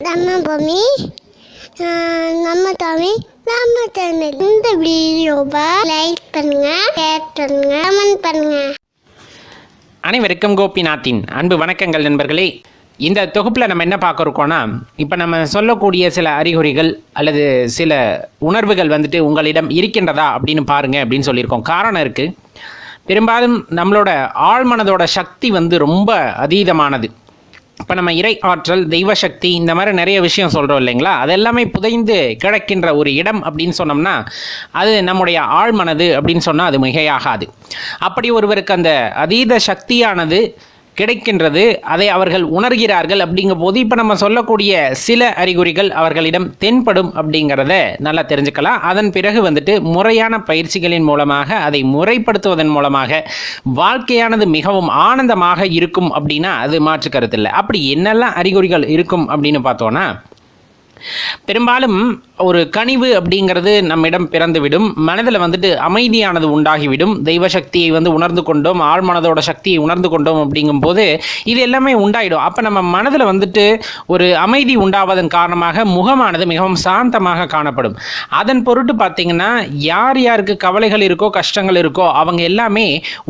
நம்ம பூமி நம்ம தமிழ் நம்ம சேனல். இந்த வீடியோவை லைக் பண்ணுங்க, ஷேர் பண்ணுங்க, கமெண்ட் பண்ணுங்க. அனைவருக்கும் கோபிநாத்தின் அன்பு வணக்கங்கள் நண்பர்களே. இந்த தொகுப்பில் நம்ம என்ன பார்க்குறோம்னா, இப்போ நம்ம சொல்லக்கூடிய சில அறிகுறிகள் அல்லது சில உணர்வுகள் உங்களிடம் இருக்கின்றதா அப்படின்னு பாருங்க அப்படின்னு சொல்லியிருக்கோம். காரணம் இருக்குது. பெரும்பாலும் நம்மளோட ஆழ்மனதோட சக்தி ரொம்ப அதீதமானது. இப்போ நம்ம இறை ஆற்றல், தெய்வ சக்தி, இந்த மாதிரி நிறைய விஷயம் சொல்கிறோம் இல்லைங்களா? அதெல்லாமே புதைந்து கிடக்கின்ற ஒரு இடம் அப்படின்னு சொன்னோம்னா அது நம்முடைய ஆழ்மனது அப்படின்னு சொன்னால் அது மிகையாகாது. அப்படி ஒருவருக்கு அந்த அதீத சக்தியானது கிடைக்கின்றது, அதை அவர்கள் உணர்கிறார்கள். அப்படிங்கும் போது இப்போ நம்ம சொல்லக்கூடிய சில அறிகுறிகள் அவர்களிடம் தென்படும் அப்படிங்கிறத நல்லா தெரிஞ்சுக்கலாம். அதன் பிறகு முறையான பயிற்சிகளின் மூலமாக அதை முறைப்படுத்துவதன் மூலமாக வாழ்க்கையானது மிகவும் ஆனந்தமாக இருக்கும் அப்படின்னா அது மாற்று கருத்து இல்லை. அப்படி என்னெல்லாம் அறிகுறிகள் இருக்கும் அப்படின்னு பார்த்தோன்னா, பெரும்பாலும் ஒரு கனிவு அப்படிங்கிறது நம்மிடம் பிறந்துவிடும். மனதில் அமைதியானது உண்டாகிவிடும். தெய்வ சக்தியை உணர்ந்து கொண்டோம், ஆழ்மனதோட சக்தியை உணர்ந்து கொண்டோம் அப்படிங்கும்போது இது எல்லாமே உண்டாயிடும். அப்போ நம்ம மனதில் ஒரு அமைதி உண்டாவதன் காரணமாக முகமானது மிகவும் சாந்தமாக காணப்படும். அதன் பொருட்டு பார்த்தீங்கன்னா, யார் யாருக்கு கவலைகள் இருக்கோ, கஷ்டங்கள் இருக்கோ, அவங்க எல்லாமே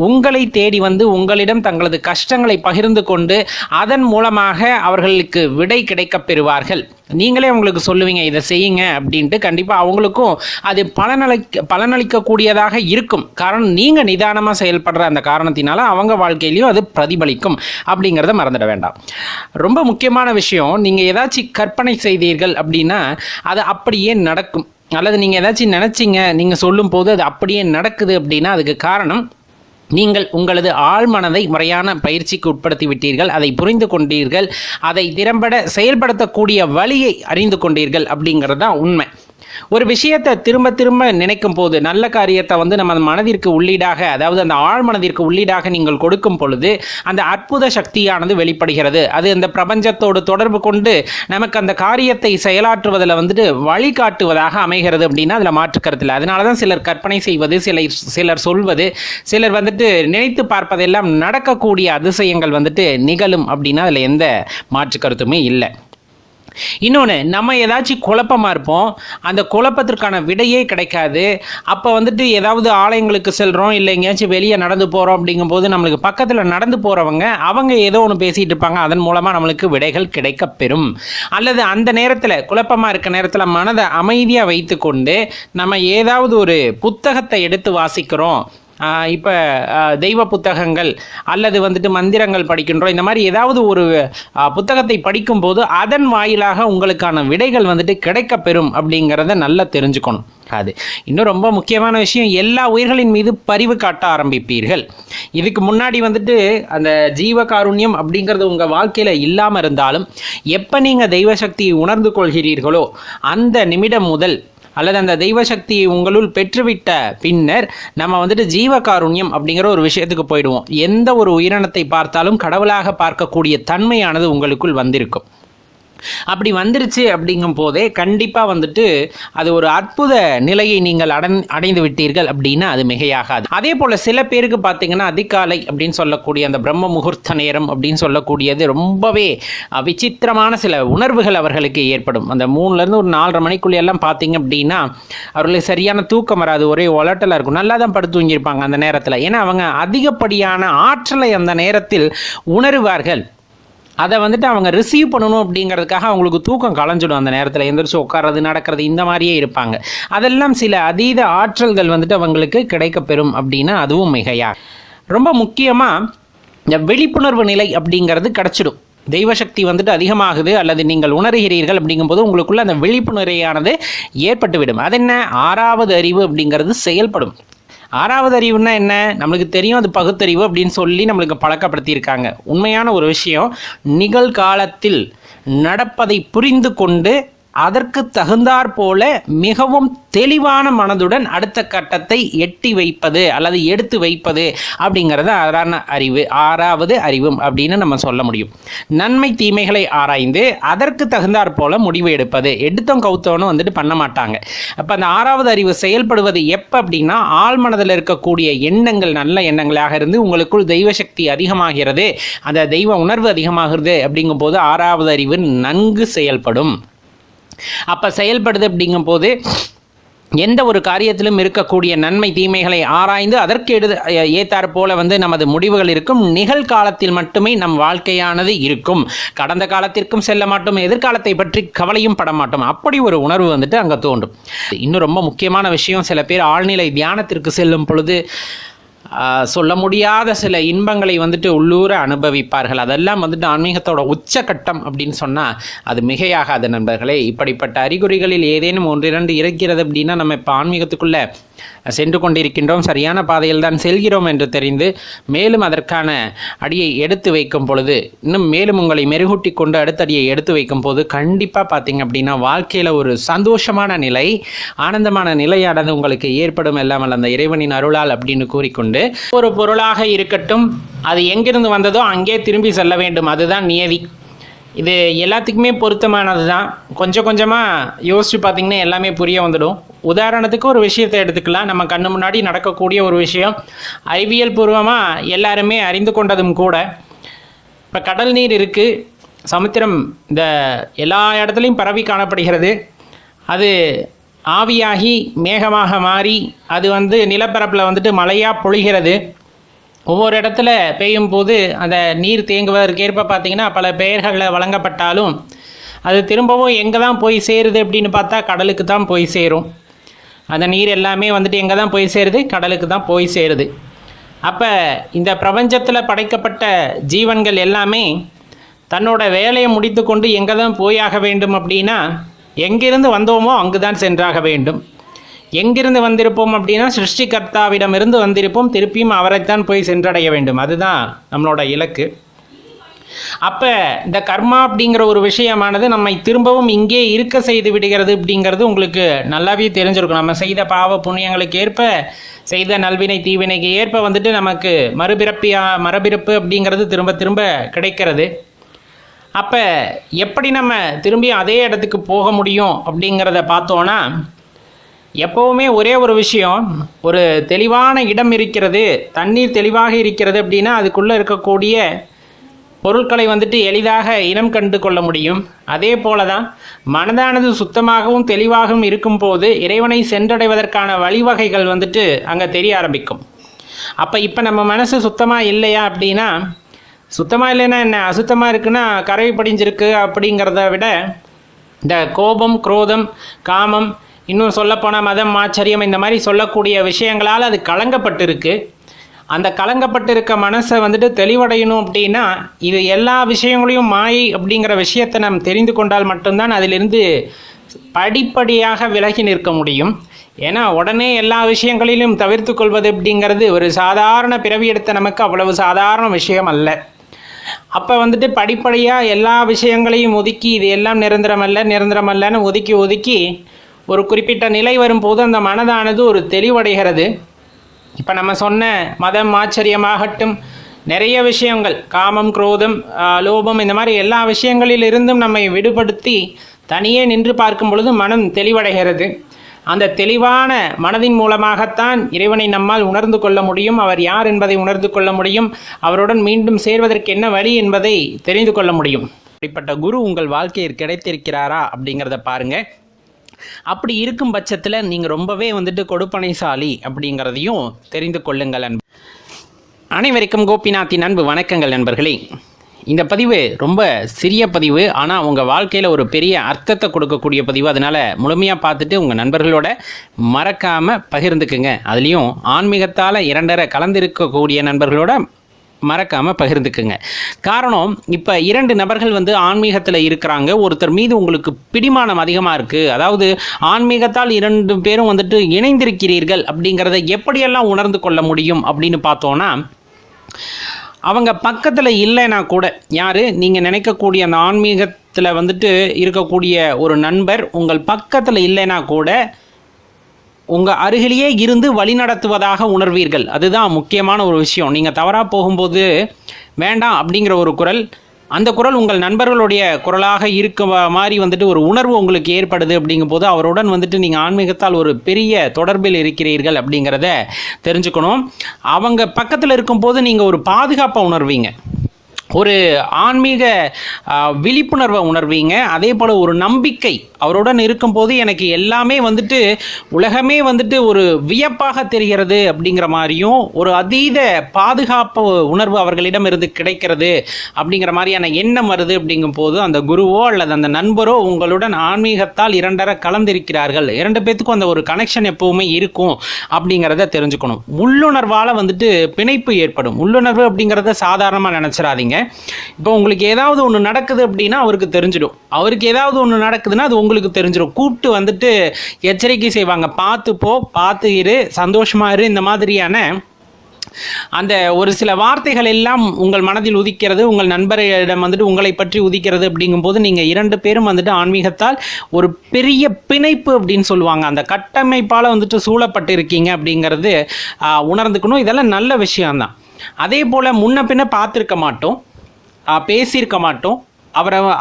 உங்களை தேடி உங்களிடம் தங்களது கஷ்டங்களை பகிர்ந்து கொண்டு அதன் மூலமாக அவர்களுக்கு விடை கிடைக்கப் பெறுவார்கள். நீங்களே அவங்களுக்கு சொல்லுவீங்க, இதை செய்யுங்க அப்படின்ட்டு. கண்டிப்பாக அவங்களுக்கும் அது பலனளிக்கக்கூடியதாக இருக்கும். காரணம், நீங்கள் நிதானமாக செயல்படுற அந்த காரணத்தினால அவங்க வாழ்க்கையிலையும் அது பிரதிபலிக்கும் அப்படிங்கிறத மறந்துட வேண்டாம். ரொம்ப முக்கியமான விஷயம், நீங்கள் ஏதாச்சும் கற்பனை செய்தீர்கள் அப்படின்னா அது அப்படியே நடக்கும். அல்லது நீங்கள் ஏதாச்சும் நினச்சிங்க, நீங்கள் சொல்லும் போது அது அப்படியே நடக்குது அப்படின்னா அதுக்கு காரணம், நீங்கள் உங்களது ஆழ்மனதை முறையான பயிற்சிக்கு உட்படுத்தி விட்டீர்கள், அதை புரிந்து கொண்டீர்கள், அதை திறம்பட செயல்படுத்தக்கூடிய வழியை அறிந்து கொண்டீர்கள் அப்படிங்கிறது தான் உண்மை. ஒரு விஷயத்தை திரும்ப திரும்ப நினைக்கும் போது, நல்ல காரியத்தை நம்ம மனதிற்கு உள்ளீடாக, அதாவது அந்த ஆழ்மனதிற்கு உள்ளீடாக நீங்கள் கொடுக்கும் பொழுது அந்த அற்புத சக்தியானது வெளிப்படுகிறது. அது அந்த பிரபஞ்சத்தோடு தொடர்பு கொண்டு நமக்கு அந்த காரியத்தை செயலாற்றுவதில் வழிகாட்டுவதாக அமைகிறது அப்படின்னா அதில் மாற்றுக்கருத்தில். அதனால தான் சிலர் கற்பனை செய்வது, சிலர் சொல்வது, சிலர் நினைத்து பார்ப்பதெல்லாம் நடக்கக்கூடிய அதிசயங்கள் நிகழும் அப்படின்னா அதில் எந்த மாற்று கருத்துமே இல்லை. இன்னொன்று, நம்ம ஏதாச்சும் குழப்பமாக இருப்போம், அந்த குழப்பத்திற்கான விடையே கிடைக்காது. அப்போ ஏதாவது ஆலயங்களுக்கு செல்கிறோம், இல்லை எங்கேயாச்சும் வெளியே நடந்து போகிறோம் அப்படிங்கும்போது நம்மளுக்கு பக்கத்தில் நடந்து போகிறவங்க அவங்க ஏதோ ஒன்று பேசிகிட்டு இருப்பாங்க, அதன் மூலமாக நம்மளுக்கு விடைகள் கிடைக்கப்பெறும். அல்லது அந்த நேரத்தில் குழப்பமாக இருக்க நேரத்தில் மனதை அமைதியாக வைத்து கொண்டு நம்ம ஏதாவது ஒரு புத்தகத்தை எடுத்து வாசிக்கிறோம், இப்போ தெய்வ புத்தகங்கள் அல்லது மந்திரங்கள் படிக்கின்றோம், இந்த மாதிரி ஏதாவது ஒரு புத்தகத்தை படிக்கும்போது அதன் வாயிலாக உங்களுக்கான விடைகள் கிடைக்கப்பெறும் அப்படிங்கிறத நல்லா தெரிஞ்சுக்கணும். அது இன்னும் ரொம்ப முக்கியமான விஷயம், எல்லா உயிர்களின் மீது பரிவு காட்ட ஆரம்பிப்பீர்கள். இதுக்கு முன்னாடி அந்த ஜீவகாருண்யம் அப்படிங்கிறது உங்கள் வாழ்க்கையில் இல்லாமல் இருந்தாலும் எப்போ நீங்கள் தெய்வ சக்தியை உணர்ந்து கொள்கிறீர்களோ அந்த நிமிடம் முதல், அல்லது அந்த தெய்வ சக்தியை உங்களுள் பெற்றுவிட்ட பின்னர் நம்ம ஜீவகாருண்யம் அப்படிங்கிற ஒரு விஷயத்துக்கு போயிடுவோம். எந்த ஒரு உயிரினத்தை பார்த்தாலும் கடவுளாக பார்க்கக்கூடிய தன்மையானது உங்களுக்குள் வந்திருக்கும். அப்படி வந்துருச்சு அப்படிங்கும் போதே கண்டிப்பாக அது ஒரு அற்புத நிலையை நீங்கள் அடைந்து விட்டீர்கள் அப்படின்னா அது மிகையாகாது. அதே போல் சில பேருக்கு பார்த்தீங்கன்னா அதிகாலை அப்படின்னு சொல்லக்கூடிய அந்த பிரம்ம முகூர்த்த நேரம் அப்படின்னு சொல்லக்கூடியது ரொம்பவே விசித்திரமான சில உணர்வுகள் அவர்களுக்கு ஏற்படும். அந்த 3லேருந்து ஒரு 4:30 மணிக்குள்ளெல்லாம் பார்த்தீங்க அப்படின்னா அவர்களுக்கு சரியான தூக்கம் வராது, ஒரே உலட்டலாக இருக்கும். நல்லா தான் படுத்து தூங்கியிருப்பாங்க அந்த நேரத்தில். ஏன்னா அவங்க அதிகப்படியான ஆற்றலை அந்த நேரத்தில் உணருவார்கள். அதை அவங்க ரிசீவ் பண்ணணும் அப்படிங்கிறதுக்காக அவங்களுக்கு தூக்கம் கலைஞ்சிடும். அந்த நேரத்தில் எந்திரிச்சு உட்கார்றது, நடக்கிறது, இந்த மாதிரியே இருப்பாங்க. அதெல்லாம் சில அதீத ஆற்றல்கள் அவங்களுக்கு கிடைக்கப்பெறும் அப்படின்னா அதுவும் மிகையா. ரொம்ப முக்கியமாக இந்த விழிப்புணர்வு நிலை அப்படிங்கிறது கிடச்சிடும். தெய்வசக்தி அதிகமாகுது அல்லது நீங்கள் உணர்கிறீர்கள் அப்படிங்கும்போது உங்களுக்குள்ள அந்த விழிப்புணர்வையானது ஏற்பட்டுவிடும். அது என்ன, 6வது அறிவு அப்படிங்கிறது செயல்படும். 6வது அறிவுன்னா என்ன, நம்மளுக்கு தெரியும், அது பகுத்தறிவு அப்படின்னு சொல்லி நம்மளுக்கு பழக்கப்படுத்தியிருக்காங்க. உண்மையான ஒரு விஷயம், நிகழ்காலத்தில் நடப்பதை புரிந்து கொண்டு அதற்கு தகுந்தாற் போல மிகவும் தெளிவான மனதுடன் அடுத்த கட்டத்தை எட்டி வைப்பது அல்லது எடுத்து வைப்பது அப்படிங்கிறது ஆறாவது அறிவு அப்படின்னு நம்ம சொல்ல முடியும். நன்மை தீமைகளை ஆராய்ந்து அதற்கு தகுந்தாற் போல முடிவு எடுப்பது, எடுத்தோம் கவுத்தோன்னு வந்துட்டு பண்ண மாட்டாங்க. அப்போ அந்த ஆறாவது அறிவு செயல்படுவது எப்போ அப்படின்னா, ஆழ் மனதில் இருக்கக்கூடிய எண்ணங்கள் நல்ல எண்ணங்களாக இருந்து உங்களுக்குள் தெய்வ சக்தி அதிகமாகிறது, அந்த தெய்வ உணர்வு அதிகமாகிறது. அப்படிங்கும்போது ஆறாவது அறிவு நன்கு செயல்படும். அப்போ செயல்படுது அப்படிங்கும்போது எந்த ஒரு காரியத்திலும் இருக்கக்கூடிய நன்மை தீமைகளை ஆராய்ந்து அதற்கு ஏத்தாற் போல நமது முடிவுகள் இருக்கும். நிகழ்காலத்தில் மட்டுமே நம் வாழ்க்கையானது இருக்கும். கடந்த காலத்திற்கும் செல்ல மாட்டோம், எதிர்காலத்தை பற்றி கவலையும் பட மாட்டோம். அப்படி ஒரு உணர்வு அங்கே தோன்றும். இன்னும் ரொம்ப முக்கியமான விஷயம், சில பேர் ஆழ்நிலை தியானத்திற்கு செல்லும் பொழுது சொல்ல முடியாத சில இன்பங்களை உள்ளூர அனுபவிப்பார்கள். அதெல்லாம் ஆன்மீகத்தோட உச்சகட்டம் அப்படின்னு சொன்னால் அது மிகையாகாது நண்பர்களே. இப்படிப்பட்ட அறிகுறிகளில் ஏதேனும் ஒன்றிரண்டு இருக்கிறது அப்படின்னா நம்ம இப்போ ஆன்மீகத்துக்குள்ளே சென்று கொண்டிருக்கின்றோம், சரியான பாதையில் தான் செல்கிறோம் என்று தெரிந்து மேலும் அதற்கான அடியை எடுத்து வைக்கும் பொழுது, இன்னும் மேலும் உங்களை மெருகூட்டி கொண்டு அடுத்த அடியை எடுத்து வைக்கும் போது கண்டிப்பாக பார்த்தீங்க அப்படின்னா வாழ்க்கையில் ஒரு சந்தோஷமான நிலை, ஆனந்தமான நிலையானது உங்களுக்கு ஏற்படும். இல்லாமல் அந்த இறைவனின் அருளால் அப்படின்னு கூறிக்கொண்டு, ஒரு பொருளாக இருக்கட்டும் அது எங்கிருந்து வந்ததோ அங்கே திரும்பி செல்ல வேண்டும், அதுதான் நியதி. இது எல்லாத்துக்குமே பொருத்தமானது தான். கொஞ்சம் கொஞ்சமாக யோசித்து பார்த்திங்கன்னா எல்லாமே புரிய வந்துடும். உதாரணத்துக்கு ஒரு விஷயத்தை எடுத்துக்கலாம். நம்ம கண்ணு முன்னாடி நடக்கக்கூடிய ஒரு விஷயம் அறிவியல் பூர்வமாக எல்லாருமே அறிந்து கொண்டதும் கூட. இப்போ கடல் நீர் இருக்குது, சமுத்திரம் இந்த எல்லா இடத்துலையும் பரவி காணப்படுகிறது. அது ஆவியாகி மேகமாக மாறி அது நிலப்பரப்பில் மழையாக பொழிகிறது. ஒவ்வொரு இடத்துல பெய்யும் போது அந்த நீர் தேங்குவதற்கேற்ப பார்த்திங்கன்னா பல பெயர்களில் வழங்கப்பட்டாலும் அது திரும்பவும் எங்கே தான் போய் சேருது அப்படின்னு பார்த்தா கடலுக்கு தான் போய் சேரும். அந்த நீர் எல்லாமே எங்கே தான் போய் சேருது, கடலுக்கு தான் போய் சேருது. அப்போ இந்த பிரபஞ்சத்தில் படைக்கப்பட்ட ஜீவன்கள் எல்லாமே தன்னோட வேலையை முடித்து கொண்டு எங்கே தான் போயாக வேண்டும் அப்படின்னா, எங்கிருந்து வந்தோமோ அங்கு தான் சென்றாக வேண்டும். எங்கிருந்து வந்திருப்போம் அப்படின்னா சிருஷ்டிகர்த்தாவிடமிருந்து வந்திருப்போம், திருப்பியும் அவரைத்தான் போய் சென்றடைய வேண்டும். அதுதான் நம்மளோட இலக்கு. அப்போ இந்த கர்மா அப்படிங்கிற ஒரு விஷயமானது நம்மை திரும்பவும் இங்கே இருக்க செய்து விடுகிறது அப்படிங்கிறது உங்களுக்கு நல்லாவே தெரிஞ்சிருக்கும். நம்ம செய்த பாவ புண்ணியங்களுக்கு ஏற்ப, செய்த நல்வினை தீவினைக்கு ஏற்ப நமக்கு மறுபிறப்பு அப்படிங்கிறது திரும்ப திரும்ப கிடைக்கிறது. அப்போ எப்படி நம்ம திரும்பி அதே இடத்துக்கு போக முடியும் அப்படிங்கிறத பார்த்தோன்னா, எப்போவுமே ஒரே ஒரு விஷயம், ஒரு தெளிவான இடம் இருக்கிறது, தண்ணீர் தெளிவாக இருக்கிறது அப்படின்னா அதுக்குள்ளே இருக்கக்கூடிய பொருட்களை எளிதாக இனம் கண்டு கொள்ள முடியும். அதே போல தான் மனதானது சுத்தமாகவும் தெளிவாகவும் இருக்கும்போது இறைவனை சென்றடைவதற்கான வழிவகைகள் அங்கே தெரிய ஆரம்பிக்கும். அப்போ இப்போ நம்ம மனசு சுத்தமாக இல்லையா அப்படின்னா, சுத்தமாக இல்லைன்னா என்ன, அசுத்தமாக இருக்குன்னா கரை படிஞ்சிருக்கு அப்படிங்கிறத விட இந்த கோபம், குரோதம், காமம், இன்னும் சொல்லப்போனால் மதம், ஆச்சரியம், இந்த மாதிரி சொல்லக்கூடிய விஷயங்களால் அது கலங்கப்பட்டிருக்கு. அந்த கலங்கப்பட்டிருக்க மனசை தெளிவடையணும் அப்படின்னா இது எல்லா விஷயங்களையும் மாயை அப்படிங்கிற விஷயத்தை நாம் தெரிந்து கொண்டால் மட்டும்தான் அதிலிருந்து படிப்படியாக விலகி நிற்க முடியும். ஏன்னா உடனே எல்லா விஷயங்களிலும் தவிர்த்து கொள்வது அப்படிங்கிறது ஒரு சாதாரண பிறவி எடுத்த நமக்கு அவ்வளவு சாதாரண விஷயம் அல்ல. அப்போ படிப்படியாக எல்லா விஷயங்களையும் ஒதுக்கி இது எல்லாம் நிரந்தரமல்லன்னு ஒதுக்கி ஒரு குறிப்பிட்ட நிலை வரும்போது அந்த மனதானது ஒரு தெளிவடைகிறது. இப்போ நம்ம சொன்ன மதம், ஆச்சரியமாகட்டும், நிறைய விஷயங்கள், காமம், குரோதம், லோபம், இந்த மாதிரி எல்லா விஷயங்களிலிருந்தும் நம்மை விடுபடுத்தி தனியே நின்று பார்க்கும் பொழுது மனம் தெளிவடைகிறது. அந்த தெளிவான மனதின் மூலமாகத்தான் இறைவனை நம்மால் உணர்ந்து கொள்ள முடியும். அவர் யார் என்பதை உணர்ந்து கொள்ள முடியும். அவருடன் மீண்டும் சேர்வதற்கு என்ன வழி என்பதை தெரிந்து கொள்ள முடியும். இப்படிப்பட்ட குரு உங்கள் வாழ்க்கையில் கிடைத்திருக்கிறாரா அப்படிங்கிறத பாருங்கள். அப்படி இருக்கும் பட்சத்தில் நீங்கள் ரொம்பவே கொடுப்பனைசாலி அப்படிங்கிறதையும் தெரிந்து கொள்ளுங்கள். அனைவருக்கும் கோபிநாத்தின் அன்பு வணக்கங்கள் நண்பர்களே. இந்த பதிவு ரொம்ப சிறிய பதிவு, ஆனால் உங்கள் வாழ்க்கையில் ஒரு பெரிய அர்த்தத்தை கொடுக்கக்கூடிய பதிவு. அதனால் முழுமையாக பார்த்துட்டு உங்கள் நண்பர்களோட மறக்காமல் பகிர்ந்துக்குங்க. அதுலேயும் ஆன்மீகத்தால் இரண்டரை கலந்திருக்கக்கூடிய நண்பர்களோட மறக்காமல் பகிர்ந்துக்குங்க. காரணம், இப்போ 2 நபர்கள் ஆன்மீகத்தில் இருக்கிறாங்க. ஒருத்தர் மீது உங்களுக்கு பிடிமானம் அதிகமாக இருக்குது, அதாவது ஆன்மீகத்தால் 2 பேரும் இணைந்திருக்கிறீர்கள் அப்படிங்கிறத எப்படியெல்லாம் உணர்ந்து கொள்ள முடியும் அப்படின்னு பார்த்தோன்னா, அவங்க பக்கத்தில் இல்லைன்னா கூட, யார் நீங்கள் நினைக்கக்கூடிய அந்த ஆன்மீக குடும்பத்தில் வந்துட்டு இருக்கக்கூடிய ஒரு நண்பர் உங்கள் பக்கத்தில் இல்லைன்னா கூட உங்கள் அருகிலேயே இருந்து வழிநடத்துவதாக உணர்வீர்கள். அதுதான் முக்கியமான ஒரு விஷயம். நீங்கள் தவறாக போகும்போது வேண்டாம் அப்படிங்கிற ஒரு குரல், அந்த குரல் உங்கள் நண்பர்களுடைய குரலாக இருக்க மாதிரி வந்துட்டு ஒரு உணர்வு உங்களுக்கு ஏற்படுது. அப்படிங்கும்போது அவருடன் வந்துட்டு நீங்கள் ஆன்மீகத்தால் ஒரு பெரிய தொடர்பில் இருக்கிறீர்கள் அப்படிங்கிறத தெரிஞ்சுக்கணும். அவங்க பக்கத்தில் இருக்கும்போது நீங்கள் ஒரு பாதுகாப்பை உணர்வீங்க, ஒரு ஆன்மீக விழிப்புணர்வை உணர்வீங்க. அதே போல் ஒரு நம்பிக்கை, அவருடன் இருக்கும்போது எனக்கு எல்லாமே வந்துட்டு உலகமே வந்துட்டு ஒரு வியப்பாக தெரிகிறது அப்படிங்கிற மாதிரியும், ஒரு அதீத பாதுகாப்பு உணர்வு அவர்களிடம் இருந்து கிடைக்கிறது அப்படிங்கிற மாதிரியான எண்ணம் வருது. அப்படிங்கும்போது அந்த குருவோ அல்லது அந்த நண்பரோ உங்களுடன் ஆன்மீகத்தால் இரண்டரை கலந்திருக்கிறார்கள், இரண்டு பேத்துக்கும் அந்த ஒரு கனெக்ஷன் எப்பவுமே இருக்கும் அப்படிங்கிறத தெரிஞ்சுக்கணும். உள்ளுணர்வால் வந்துட்டு பிணைப்பு ஏற்படும். உள்ளுணர்வு அப்படிங்கிறத சாதாரணமாக நினச்சிடாதீங்க. இப்போ உங்களுக்கு ஏதாவது ஒன்று நடக்குது அப்படின்னா அவருக்கு தெரிஞ்சிடும், அவருக்கு ஏதாவது ஒன்று நடக்குதுன்னா அது உங்களுக்கு தெரிஞ்சிடும். கூப்பிட்டு வந்துட்டு எச்சரிக்கை செய்வாங்க, பார்த்து போ, பார்த்து இரு, சந்தோஷமா இரு, இந்த மாதிரியான அந்த ஒரு சில வார்த்தைகள் எல்லாம் உங்கள் மனதில் உதிக்கிறது, உங்கள் நண்பரிடம் வந்துட்டு உங்களை பற்றி உதிக்கிறது. அப்படிங்கும்போது நீங்கள் இரண்டு பேரும் வந்துட்டு ஆன்மீகத்தால் ஒரு பெரிய பிணைப்பு அப்படின்னு சொல்லுவாங்க, அந்த கட்டமைப்பால் வந்துட்டு சூழப்பட்டு இருக்கீங்க அப்படிங்கிறது உணர்ந்துக்கணும். இதெல்லாம் நல்ல விஷயம்தான். அதே போல் முன்ன பின்ன பார்த்துருக்க மாட்டோம், பேசியிருக்க மாட்டோம்,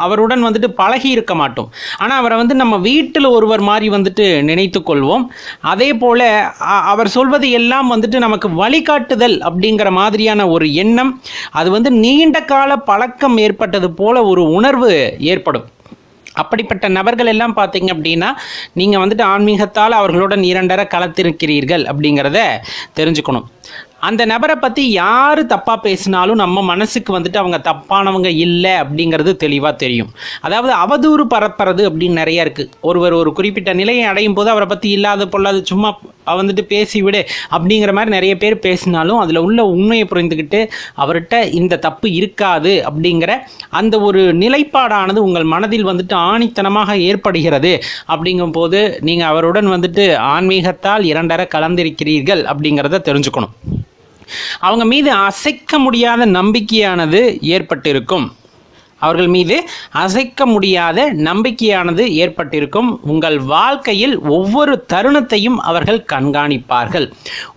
அவருடன் வந்துட்டு பழகி இருக்க மாட்டோம். ஆனால் அவரை வந்து நம்ம வீட்டில் ஒருவர் மாதிரி வந்துட்டு நினைத்து கொள்வோம். அதே போல் அவர் சொல்வது எல்லாம் வந்துட்டு நமக்கு வழிகாட்டுதல் அப்படிங்கிற மாதிரியான ஒரு எண்ணம், அது வந்து நீண்ட கால பழக்கம் ஏற்பட்டது போல ஒரு உணர்வு ஏற்படும். அப்படிப்பட்ட நபர்கள் எல்லாம் பார்த்தீங்க அப்படின்னா நீங்கள் வந்துட்டு ஆன்மீகத்தால் அவர்களுடன் இரண்டரை கலத்திருக்கிறீர்கள் அப்படிங்கிறத தெரிஞ்சுக்கணும். அந்த நபரை பற்றி யார் தப்பாக பேசினாலும் நம்ம மனசுக்கு வந்துட்டு அவங்க தப்பானவங்க இல்லை அப்படிங்கிறது தெளிவாக தெரியும். அதாவது அவதூறு பரப்புறது அப்படின்னு நிறைய இருக்குது. ஒருவர் ஒரு குறிப்பிட்ட நிலையை அடையும் போது அவரை பற்றி இல்லாத பொல்லாது சும்மா வந்துட்டு பேசிவிடு அப்படிங்கிற மாதிரி நிறைய பேர் பேசினாலும் அதில் உள்ள உண்மையை புரிந்துக்கிட்டு அவர்கிட்ட இந்த தப்பு இருக்காது அப்படிங்கிற அந்த ஒரு நிலைப்பாடானது உங்கள் மனதில் வந்துட்டு ஆணித்தனமாக ஏற்படுகிறது. அப்படிங்கும்போது நீங்கள் அவருடன் வந்துட்டு ஆன்மீகத்தால் இரண்டரை கலந்திருக்கிறீர்கள் அப்படிங்கிறத தெரிஞ்சுக்கணும். அவங்க மீது அசைக்க முடியாத நம்பிக்கையானது ஏற்பட்டிருக்கும். அவர்கள் மீது அசைக்க முடியாத நம்பிக்கையானது ஏற்பட்டிருக்கும். உங்கள் வாழ்க்கையில் ஒவ்வொரு தருணத்தையும் அவர்கள் கண்காணிப்பார்கள்,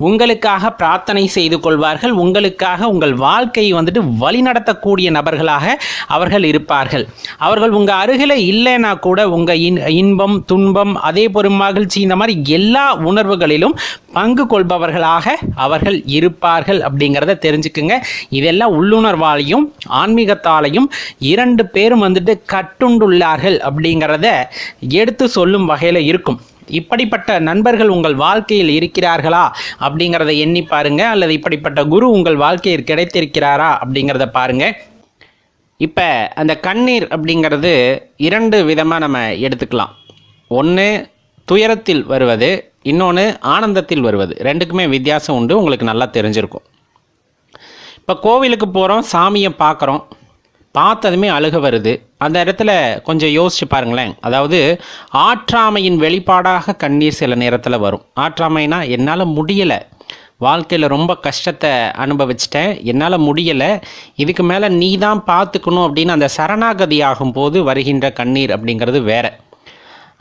உங்களுக்காக பிரார்த்தனை செய்து கொள்வார்கள், உங்களுக்காக உங்கள் வாழ்க்கையை வந்துட்டு வழிநடத்தக்கூடிய நபர்களாக அவர்கள் இருப்பார்கள். அவர்கள் உங்கள் அருகில் இல்லைன்னா கூட உங்கள் இன்பம் துன்பம் அதே போல் மகிழ்ச்சி இந்த மாதிரி எல்லா உணர்வுகளிலும் பங்கு கொள்பவர்களாக அவர்கள் இருப்பார்கள் அப்படிங்கிறத தெரிஞ்சுக்குங்க. இதெல்லாம் உள்ளுணர்வாலையும் ஆன்மீகத்தாலையும் இரண்டு பேரும் வந்துட்டு கட்டுண்டுள்ளார்கள் அப்படிங்கிறத எடுத்து சொல்லும் வகையில் இருக்கும். இப்படிப்பட்ட நண்பர்கள் உங்கள் வாழ்க்கையில் இருக்கிறார்களா அப்படிங்கிறத எண்ணி பாருங்க, அல்லது இப்படிப்பட்ட குரு உங்கள் வாழ்க்கையில் கிடைத்திருக்கிறாரா அப்படிங்கிறத பாருங்க. இப்போ அந்த கண்ணீர் அப்படிங்கிறது இரண்டு விதமாக நம்ம எடுத்துக்கலாம். ஒன்று துயரத்தில் வருவது, இன்னொன்று ஆனந்தத்தில் வருவது. ரெண்டுக்குமே வித்தியாசம் உண்டு, உங்களுக்கு நல்லா தெரிஞ்சிருக்கும். இப்போ கோவிலுக்கு போகிறோம், சாமியை பார்க்குறோம், பார்த்ததுமே அழுக வருது. அந்த இடத்துல கொஞ்சம் யோசிச்சு பாருங்களேன். அதாவது ஆற்றாமையின் வெளிப்பாடாக கண்ணீர் சில நேரத்தில் வரும். ஆற்றாமைனா என்னால் முடியலை, வாழ்க்கையில் ரொம்ப கஷ்டத்தை அனுபவிச்சிட்டேன், என்னால் முடியலை, இதுக்கு மேலே நீ தான் பார்த்துக்கணும் அப்படின்னு அந்த சரணாகதி ஆகும்போது வருகின்ற கண்ணீர் அப்படிங்கிறது வேற.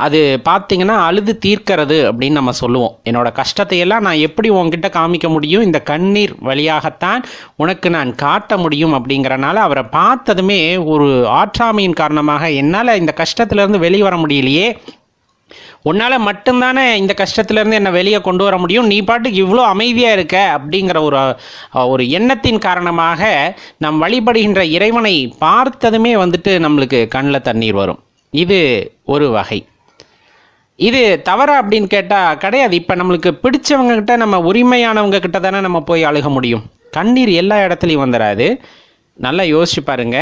அது பார்த்திங்கன்னா அழுது தீர்க்கிறது அப்படின்னு நம்ம சொல்லுவோம். என்னோடய கஷ்டத்தையெல்லாம் நான் எப்படி உங்ககிட்ட காமிக்க முடியும், இந்த கண்ணீர் வழியாகத்தான் உனக்கு நான் காட்ட முடியும் அப்படிங்கிறனால அவரை பார்த்ததுமே ஒரு ஆற்றாமையின் காரணமாக என்னால் இந்த கஷ்டத்துலேருந்து வெளியே வர முடியலையே, உன்னால் மட்டும்தானே இந்த கஷ்டத்துலேருந்து என்னை வெளியே கொண்டு வர முடியும், நீ பாட்டுக்கு இவ்வளோ அமைதியாக இருக்க அப்படிங்கிற ஒரு எண்ணத்தின் காரணமாக நம் வழிபடுகின்ற இறைவனை பார்த்ததுமே வந்துட்டு நம்மளுக்கு கண்ணில் தண்ணீர் வரும். இது ஒரு வகை. இது தவறா அப்படின்னு கேட்டால் கிடையாது. இப்போ நம்மளுக்கு பிடிச்சவங்க கிட்ட, நம்ம உரிமையானவங்க கிட்ட தானே நம்ம போய் அழுக முடியும். கண்ணீர் எல்லா இடத்துலையும் வந்துடாது. நல்லா யோசிச்சு பாருங்க.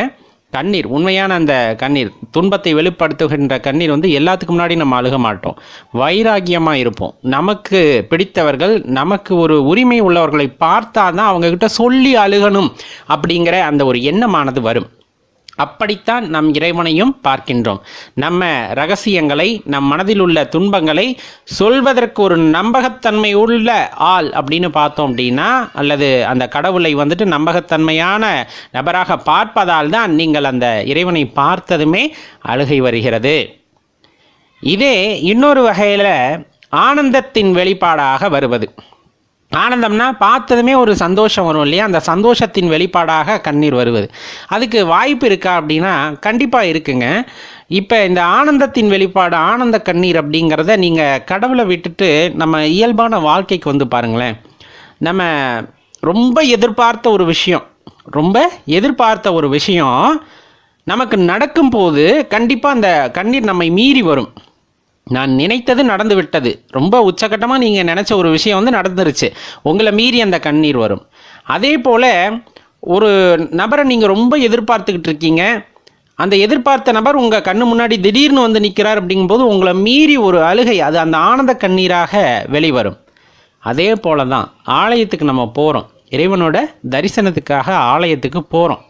கண்ணீர், உண்மையான அந்த கண்ணீர், துன்பத்தை வெளிப்படுத்துகின்ற கண்ணீர் வந்து எல்லாத்துக்கு முன்னாடி நம்ம அழுக மாட்டோம், வைராகியமாக இருப்போம். நமக்கு பிடித்தவர்கள், நமக்கு ஒரு உரிமை உள்ளவர்களை பார்த்தா தான் அவங்கக்கிட்ட சொல்லி அழுகணும் அப்படிங்கிற அந்த ஒரு எண்ணமானது வரும். அப்படித்தான் நம் இறைவனையும் பார்க்கின்றோம். நம்ம ரகசியங்களை, நம் மனதில் உள்ள துன்பங்களை சொல்வதற்கு ஒரு நம்பகத்தன்மை உள்ள ஆள் அப்படின்னு பார்த்தோம் அப்படின்னா, அல்லது அந்த கடவுளை வந்துட்டு நம்பகத்தன்மையான நபராக பார்ப்பதால் தான் நீங்கள் அந்த இறைவனை பார்த்ததுமே அழுகை வருகிறது. இதே இன்னொரு வகையில் ஆனந்தத்தின் வெளிப்பாடாக வருவது. ஆனந்தம்னா பார்த்ததுமே ஒரு சந்தோஷம் வரும் இல்லையா, அந்த சந்தோஷத்தின் வெளிப்பாடாக கண்ணீர் வருவது. அதுக்கு வாய்ப்பு இருக்கா அப்படின்னா கண்டிப்பாக இருக்குங்க. இப்போ இந்த ஆனந்தத்தின் வெளிப்பாடு, ஆனந்த கண்ணீர் அப்படிங்கிறத நீங்கள் கடவுளை விட்டுட்டு நம்ம இயல்பான வாழ்க்கைக்கு வந்து பாருங்களேன். நம்ம ரொம்ப எதிர்பார்த்த ஒரு விஷயம் நமக்கு நடக்கும்போது கண்டிப்பாக அந்த கண்ணீர் நம்மை மீறி வரும். நான் நினைத்தது நடந்து விட்டது, ரொம்ப உச்சகட்டமாக நீங்கள் நினச்ச ஒரு விஷயம் வந்து நடந்துருச்சு, உங்களை மீறி அந்த கண்ணீர் வரும். அதே போல் ஒரு நபரை நீங்கள் ரொம்ப எதிர்பார்த்துக்கிட்டு இருக்கீங்க, அந்த எதிர்பார்த்த நபர் உங்கள் கண்ணு முன்னாடி திடீர்னு வந்து நிற்கிறார் அப்படிங்கும்போது உங்களை மீறி ஒரு அழுகை, அது அந்த ஆனந்த கண்ணீராக வெளிவரும். அதே போல தான் ஆலயத்துக்கு நம்ம போகிறோம், இறைவனோட தரிசனத்துக்காக ஆலயத்துக்கு போகிறோம்.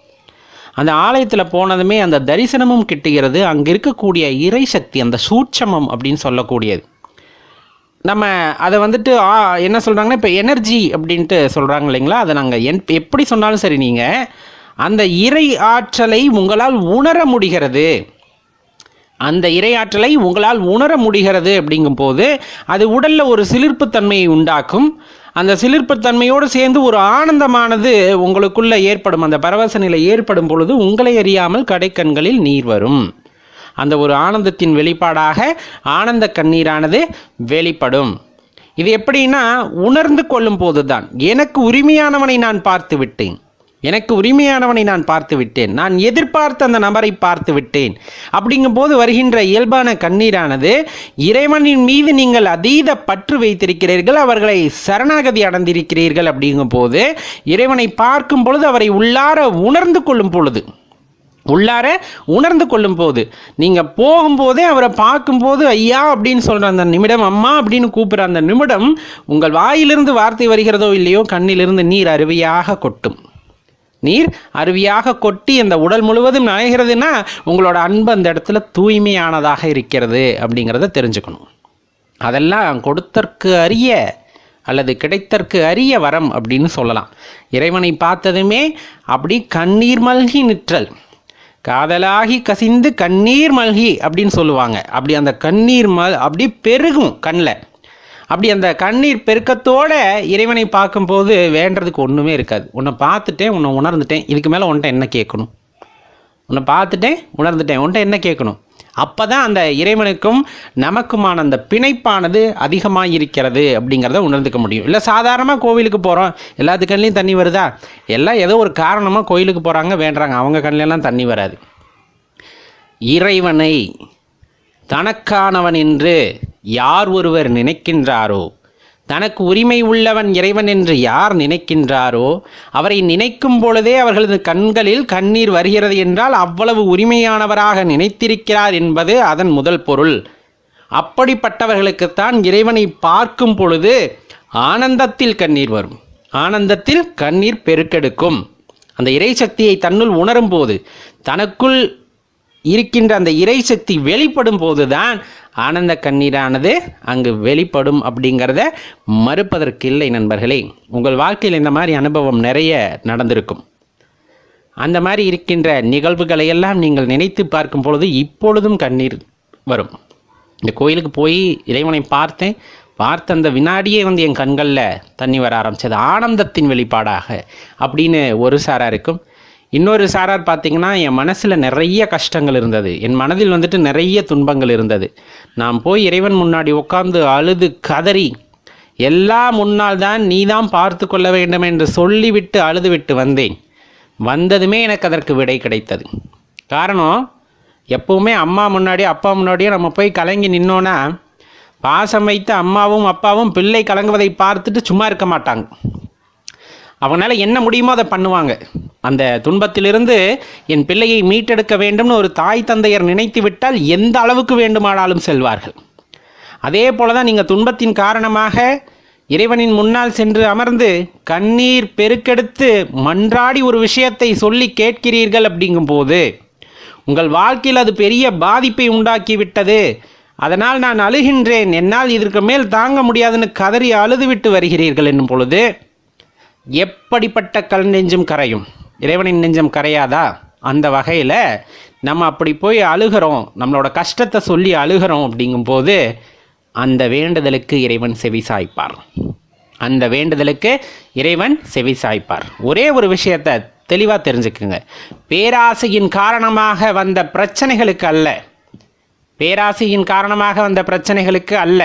அந்த ஆலயத்தில் போனதுமே அந்த தரிசனமும் கிட்டுகிறது. அங்கே இருக்கக்கூடிய இறை சக்தி, அந்த சூட்சமம் அப்படின்னு சொல்லக்கூடியது, நம்ம அதை வந்துட்டு என்ன சொல்கிறாங்கன்னா இப்போ எனர்ஜி அப்படின்ட்டு சொல்கிறாங்க இல்லைங்களா, அதை நாங்கள் எப்படி சொன்னாலும் சரி, நீங்கள் அந்த இறை ஆற்றலை உங்களால் உணர முடிகிறது. அந்த இறையாற்றலை உங்களால் உணர முடிகிறது அப்படிங்கும்போது அது உடலில் ஒரு சிலிர்ப்புத்தன்மையை உண்டாக்கும். அந்த சிலிர்ப்புத்தன்மையோடு சேர்ந்து ஒரு ஆனந்தமானது உங்களுக்குள்ளே ஏற்படும். அந்த பரவச நிலை ஏற்படும் பொழுது உங்களை அறியாமல் கடைக்கண்களில் நீர் வரும். அந்த ஒரு ஆனந்தத்தின் வெளிப்பாடாக ஆனந்த கண்ணீரானது வெளிப்படும். இது எப்படின்னா, உணர்ந்து கொள்ளும் போது தான் எனக்கு உரிமையானவனை நான் பார்த்து விட்டேன், நான் எதிர்பார்த்த அந்த நபரை பார்த்து விட்டேன் அப்படிங்கும்போது வருகின்ற இயல்பான கண்ணீரானது இறைவனின் மீது நீங்கள் அதீத பற்று வைத்திருக்கிறீர்கள், அவர்களை சரணாகதி அடைந்திருக்கிறீர்கள். அப்படிங்கும்போது இறைவனை பார்க்கும் பொழுது, அவரை உள்ளார உணர்ந்து கொள்ளும் போது நீங்கள் போகும்போதே அவரை பார்க்கும்போது ஐயா அப்படின்னு சொல்கிற அந்த நிமிடம், அம்மா அப்படின்னு கூப்பிட்ற அந்த நிமிடம், உங்கள் வாயிலிருந்து வார்த்தை வருகிறதோ இல்லையோ, கண்ணிலிருந்து நீர் அருவியாக கொட்டி அந்த உடல் முழுவதும் நனைகிறதுனா உங்களோட அன்பு அந்த இடத்துல தூய்மையானதாக இருக்கிறது அப்படிங்கிறத தெரிஞ்சுக்கணும். அதெல்லாம் கொடுத்தற்கு அரிய அல்லது கிடைத்தற்கு அரிய வரம் அப்படின்னு சொல்லலாம். இறைவனை பார்த்ததுமே அப்படி கண்ணீர் மல்கி நிற்றல், காதலாகி கசிந்து கண்ணீர் மல்கி அப்படின்னு சொல்லுவாங்க. அப்படி அந்த கண்ணீர் அப்படி பெருகும் கண்ணில். அப்படி அந்த கண்ணீர் பெருக்கத்தோடு இறைவனை பார்க்கும்போது வேண்டதுக்கு ஒன்றுமே இருக்காது. உன்னை பார்த்துட்டேன், உன்னை உணர்ந்துட்டேன், இதுக்கு மேலே உன்ட்ட என்ன கேட்கணும்? உன்னை பார்த்துட்டேன், உணர்ந்துட்டேன், உன்ட்ட என்ன கேட்கணும்? அப்போ தான் அந்த இறைவனுக்கும் நமக்குமான அந்த பிணைப்பானது அதிகமாக இருக்கிறது அப்படிங்கிறத உணர்ந்துக்க முடியும். இல்லை சாதாரணமாக கோவிலுக்கு போகிறோம், எல்லாத்து கண்ணிலையும் தண்ணி வருதா? எல்லாம் ஏதோ ஒரு காரணமாக கோயிலுக்கு போகிறாங்க, வேண்டுறாங்க, அவங்க கண்ணிலெல்லாம் தண்ணி வராது. இறைவனை தனக்கானவன் என்று யார் ஒருவர் நினைக்கின்றாரோ, தனக்கு உரிமை உள்ளவன் இறைவன் என்று யார் நினைக்கின்றாரோ, அவரை நினைக்கும் பொழுதே அவர்களது கண்களில் கண்ணீர் வருகிறது என்றால் அவ்வளவு உரிமையானவராக நினைத்திருக்கிறார் என்பது அதன் முதல் பொருள். அப்படிப்பட்டவர்களுக்குத்தான் இறைவனை பார்க்கும் பொழுது ஆனந்தத்தில் கண்ணீர் வரும், ஆனந்தத்தில் கண்ணீர் பெருக்கெடுக்கும். அந்த இறை சக்தியை தன்னுள் உணரும் போது, தனக்குள் இருக்கின்ற அந்த இறை சக்தி வெளிப்படும் போதுதான் ஆனந்த கண்ணீரானது அங்கு வெளிப்படும் அப்படிங்கிறத மறுப்பதற்கில்லை நண்பர்களே. உங்கள் வாழ்க்கையில் இந்த மாதிரி அனுபவம் நிறைய நடந்திருக்கும். அந்த மாதிரி இருக்கின்ற நிகழ்வுகளை எல்லாம் நீங்கள் நினைத்து பார்க்கும் பொழுது இப்பொழுதும் கண்ணீர் வரும். இந்த கோயிலுக்கு போய் இறைவனை பார்த்த அந்த வினாடியே வந்து என் கண்களில் தண்ணி வர ஆரம்பித்தது, ஆனந்தத்தின் வெளிப்பாடாக அப்படின்னு ஒரு சாராக இருக்கும். இன்னொரு சாரார் பார்த்திங்கன்னா, என் மனசில் நிறைய கஷ்டங்கள் இருந்தது, என் மனதில் வந்துட்டு நிறைய துன்பங்கள் இருந்தது. நான் போய் இறைவன் முன்னாடி உட்கார்ந்து அழுது கதறி, எல்லாம் முன்னால் தான், நீ தான் பார்த்து கொள்ள வேண்டும் என்று சொல்லிவிட்டு அழுதுவிட்டு வந்தேன். வந்ததுமே எனக்கு அதற்கு விடை கிடைத்தது. காரணம், எப்போவுமே அம்மா முன்னாடியோ அப்பா முன்னாடியோ நம்ம போய் கலங்கி நின்னோன்னா, பாசம் வைத்த அம்மாவும் அப்பாவும் பிள்ளை கலங்குவதை பார்த்துட்டு சும்மா இருக்க மாட்டாங்க. அவங்களால என்ன முடியுமோ அதை பண்ணுவாங்க. அந்த துன்பத்திலிருந்து என் பிள்ளையை மீட்டெடுக்க வேண்டும்னு ஒரு தாய் தந்தையர் நினைத்து விட்டால் எந்த அளவுக்கு வேண்டுமானாலும் செல்வார்கள். அதே போல தான் நீங்கள் துன்பத்தின் காரணமாக இறைவனின் முன்னால் சென்று அமர்ந்து கண்ணீர் பெருக்கெடுத்து மன்றாடி ஒரு விஷயத்தை சொல்லி கேட்கிறீர்கள். அப்படிங்கும்போது உங்கள் வாழ்க்கையில் அது பெரிய பாதிப்பை உண்டாக்கிவிட்டது, அதனால் நான் அழுகின்றேன், என்னால் இதற்கு மேல் தாங்க முடியாதுன்னு கதறி அழுதுவிட்டு வருகிறீர்கள் என்னும் பொழுது எப்படிப்பட்ட கல் நெஞ்சும் கரையும், இறைவனின் நெஞ்சம் கரையாதா? அந்த வகையில் நம்ம அப்படி போய் அழுகிறோம், நம்மளோட கஷ்டத்தை சொல்லி அழுகிறோம் அப்படிங்கும்போது அந்த வேண்டுதலுக்கு இறைவன் செவி சாய்ப்பார். அந்த வேண்டுதலுக்கு இறைவன் செவி சாய்ப்பார். ஒரே ஒரு விஷயத்தை தெளிவாக தெரிஞ்சுக்குங்க, பேராசையின் காரணமாக வந்த பிரச்சனைகளுக்கு அல்ல, பேராசையின் காரணமாக வந்த பிரச்சனைகளுக்கு அல்ல.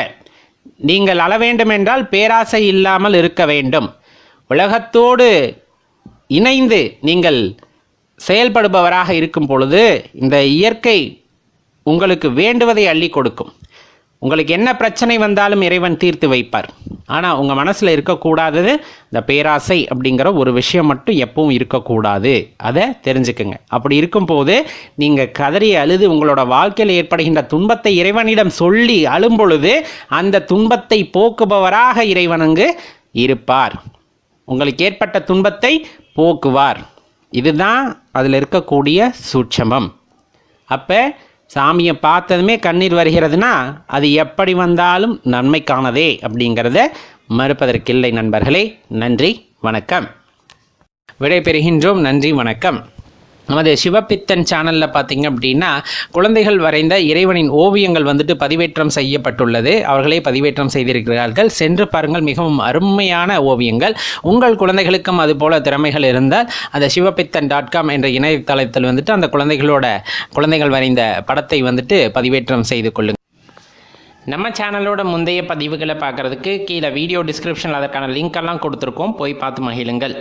நீங்கள் அழ வேண்டும் என்றால் பேராசை இல்லாமல் இருக்க வேண்டும். உலகத்தோடு இணைந்து நீங்கள் செயல்படுபவராக இருக்கும் பொழுது இந்த இயற்கை உங்களுக்கு வேண்டுவதை அள்ளி கொடுக்கும். உங்களுக்கு என்ன பிரச்சனை வந்தாலும் இறைவன் தீர்த்து வைப்பார். ஆனால் உங்கள் மனசில் இருக்கக்கூடாதது இந்த பேராசை அப்படிங்கிற ஒரு விஷயம் மட்டும் எப்பவும் இருக்கக்கூடாது. அதை தெரிஞ்சுக்குங்க. அப்படி இருக்கும்போது நீங்கள் கதறி அழுது உங்களோட வாழ்க்கையில் ஏற்படுகின்ற துன்பத்தை இறைவனிடம் சொல்லி அழும் பொழுது அந்த துன்பத்தை போக்குபவராக இறைவன் அங்கு இருப்பார். உங்களுக்கு ஏற்பட்ட துன்பத்தை போக்குவார். இதுதான் அதில் இருக்கக்கூடிய சூட்சமம். அப்போ சாமியை பார்த்ததுமே கண்ணீர் வருகிறதுனா அது எப்படி வந்தாலும் நன்மைக்கானதே அப்படிங்கிறத மறுப்பதற்கில்லை நண்பர்களே. நன்றி, வணக்கம். விடைபெறுகின்றோம். நன்றி, வணக்கம். நமது சிவபித்தன் சேனலில் பார்த்தீங்க அப்படின்னா குழந்தைகள் வரைந்த இறைவனின் ஓவியங்கள் வந்துட்டு பதிவேற்றம் செய்யப்பட்டுள்ளது. அவர்களே பதிவேற்றம் செய்திருக்கிறார்கள். சென்று பாருங்கள், மிகவும் அருமையான ஓவியங்கள். உங்கள் குழந்தைகளுக்கும் அதுபோல் திறமைகள் இருந்தால் அந்த சிவபித்தன்.com என்ற இணையதளத்தில் வந்துட்டு அந்த குழந்தைகள் வரைந்த படத்தை வந்துட்டு பதிவேற்றம் செய்து கொள்ளுங்கள். நம்ம சேனலோட முந்தைய பதிவுகளை பார்க்குறதுக்கு கீழே வீடியோ டிஸ்கிரிப்ஷனில் அதற்கான லிங்க் எல்லாம் கொடுத்துருக்கோம், போய் பார்த்து மகிழுங்கள்.